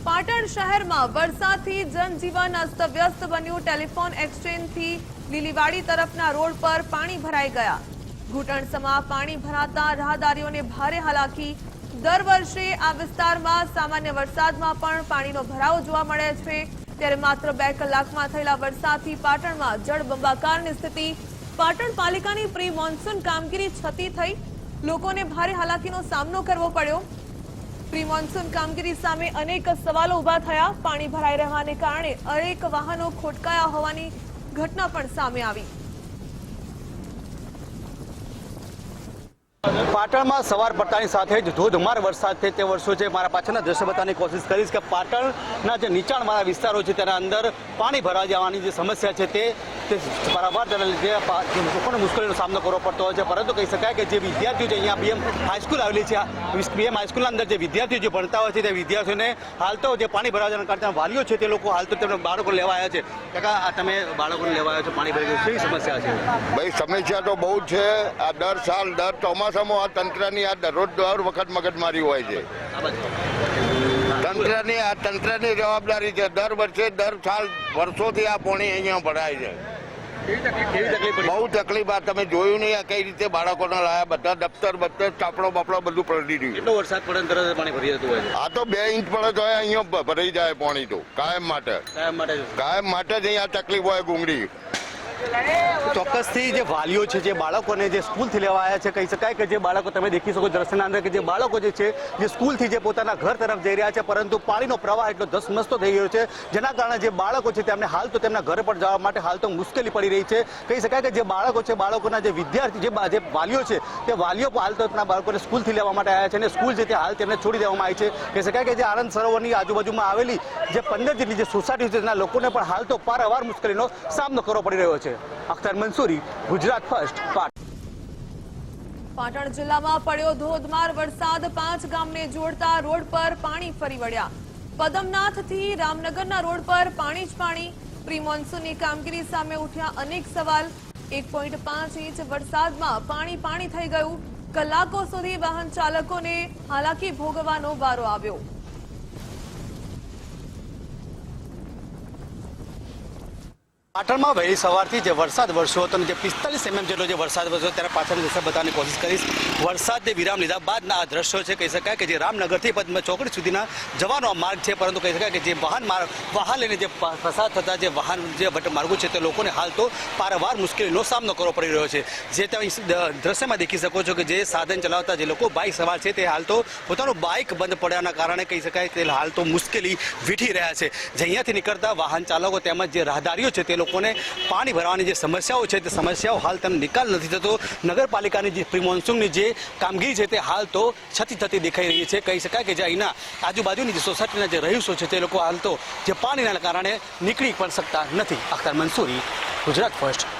પાટણ શહેરમાં વરસાદથી જનજીવન અસ્તવ્યસ્ત બન્યું। ટેલિફોન એક્સચેન્જથી લીલીવાડી તરફના રોડ પર પાણી ભરાઈ ગયા। ઘૂંટણસમા પાણી ભરાતા રાહદારીઓને ભારે હાલાકી। દર વર્ષે આ વિસ્તારમાં સામાન્ય વરસાદમાં પણ પાણીનો ભરાવો જોવા મળે છે, ત્યારે માત્ર 2 કલાકમાં થયેલા વરસાદથી પાટણમાં જળબંબાકારની સ્થિતિ। પાટણ પાલિકાની પ્રી મોન્સૂન કામગીરી છતી થઈ, લોકોને ભારે હાલાકીનો સામનો કરવો પડ્યો। પ્રી મોન્સૂન કામગીરી સામે અનેક સવાલો ઉભા થયા। પાણી ભરાઈ રહેવાને કારણે અનેક વાહનો ખોટકાયા હોવાની ઘટના પણ સામે આવી। પાટણમાં સવાર પડતાની સાથે જ ધોધમાર વરસાદ છે તે વર્ષો છે। મારા પાછળના દ્રશ્ય બતાવવાની કોશિશ કરીશ કે પાટણના જે નીચાણવાળા વિસ્તારો છે તેના અંદર પાણી ભરાઈ જવાની જે સમસ્યા છે તે વારંવાર તેના લીધે લોકોને મુશ્કેલીનો સામનો કરવો પડતો હોય છે। પરંતુ કહી શકાય કે જે વિદ્યાર્થીઓ છે, અહીંયા બીએમ હાઈસ્કૂલ આવેલી છે, બીએમ હાઈસ્કૂલના અંદર જે વિદ્યાર્થીઓ જે ભણતા હોય છે તે વિદ્યાર્થીઓને હાલ તો જે પાણી ભરાવાના કારણે વાલીઓ છે તે લોકો હાલ તો તેમના બાળકો લેવા આવ્યા છે। કાકા, તમે બાળકોને લેવા આવ્યા છો, પાણી ભરાઈ ગયું, કેવી સમસ્યા છે? ભાઈ, સમસ્યા તો બહુ જ છે। આ દર સાલ દર ચોમાસામાં આ તંત્રની આ દરરોજ દર વખત મગજમારી હોય છે। તંત્રની જવાબદારી છે। દર વર્ષે દર સાલ વર્ષોથી આ પાણી અહીંયા ભરાય છે। બહુ તકલીફ। આ તમે જોયું નહીં આ કઈ રીતે બાળકોને લાયા, બધા દફતર ચાપડો બાપડો બધું પલટી રહ્યું। કેટલો વરસાદ પડે તરત પાણી ભરી જતું હોય છે? આ તો 2 ઇંચ પડે તો અહીંયા ભરાઈ જાય પાણી તો કાયમ માટે જ અહીંયા તકલીફ હોય ગુંગળી। ચોક્કસથી જે વાલીઓ છે, જે બાળકોને જે સ્કૂલથી લેવા આવ્યા છે, કહી શકાય કે જે બાળકો તમે દેખી શકો દ્રશ્યના અંદર કે જે બાળકો જે છે જે સ્કૂલથી જે પોતાના ઘર તરફ જઈ રહ્યા છે, પરંતુ પાણીનો પ્રવાહ એટલો ધસમસતો થઈ ગયો છે જેના કારણે જે બાળકો છે તેમને હાલ તો તેમના ઘરે પર જવા માટે હાલ તો મુશ્કેલી પડી રહી છે। કહી શકાય કે જે બાળકો છે, બાળકોના જે વિદ્યાર્થી જે વાલીઓ છે તે વાલીઓ હાલ તો તેમના બાળકોને સ્કૂલથી લેવા માટે આવ્યા છે અને સ્કૂલ છે તે હાલ તેમને છોડી દેવામાં આવી છે। કહી શકાય કે જે આનંદ સરોવરની આજુબાજુમાં આવેલી જે 15 જેટલી જે સોસાયટી છે તેના લોકોને પણ હાલ તો પારાવાર મુશ્કેલીનો સામનો કરવો પડી રહ્યો છે। અખ્તર મંસૂરી, ગુજરાત ફર્સ્ટ, પાટણ જિલ્લામાં પડ્યો ધોધમાર વરસાદ। 5 ગામને જોડતા રોડ પર પાણી ફરી વળ્યા। પદમનાથથી રામનગરના રોડ પર પાણી જ પાણી। પ્રી મોન્સૂનની કામગીરી સામે ઉઠ્યા અનેક સવાલ। 1.5 ઇંચ વરસાદમાં પાણી થઈ ગયું। કલાકો સુધી વાહન ચાલકોને હાલાકી ભોગવવાનો વારો આવ્યો। પાટણમાં વહેલી સવારથી જે વરસાદ વરસ્યો હતો અને જે 45 mm જેટલો જે વરસાદ વરસ્યો ત્યારે પાછળની દિશા બતાવવાની કોશિશ કરીશ। વરસાદને વિરામ લીધા બાદના આ દ્રશ્યો છે। કહી શકાય કે જે રામનગરથી પદ્મ ચોકડી સુધીના જવાનો આ માર્ગ છે, પરંતુ કહી શકાય કે જે વાહન લઈને જે પસાર થતા જે વાહન જે માર્ગો છે તે લોકોને હાલ તો પારાવાર મુશ્કેલીનો સામનો કરવો પડી રહ્યો છે। જે તમે દ્રશ્યમાં દેખી શકો છો કે જે સાધન ચલાવતા જે લોકો બાઇક સવાર છે તે હાલ તો પોતાનું બાઇક બંધ પડ્યાના કારણે કહી શકાય કે હાલ તો મુશ્કેલી વીઠી રહ્યા છે। જે અહીંયાથી નીકળતા વાહન ચાલકો તેમજ જે રાહદારીઓ છે તે લોકોને પાણી ભરવાની જે સમસ્યાઓ છે તે સમસ્યાઓ હાલ તેનો નિકાલ નથી થતો। નગરપાલિકાની જે પ્રી મોન્સૂનની જે કામગીરી છે તે હાલ તો છતી થતી દેખાઈ રહી છે। કહી શકાય કે જે અહીંના આજુબાજુની જે સોસાયટીના જે રહીશો છે તે લોકો હાલ તો જે પાણીના કારણે નીકળી પણ શકતા નથી। અખ્તર મંસૂરી, ગુજરાત ફર્સ્ટ।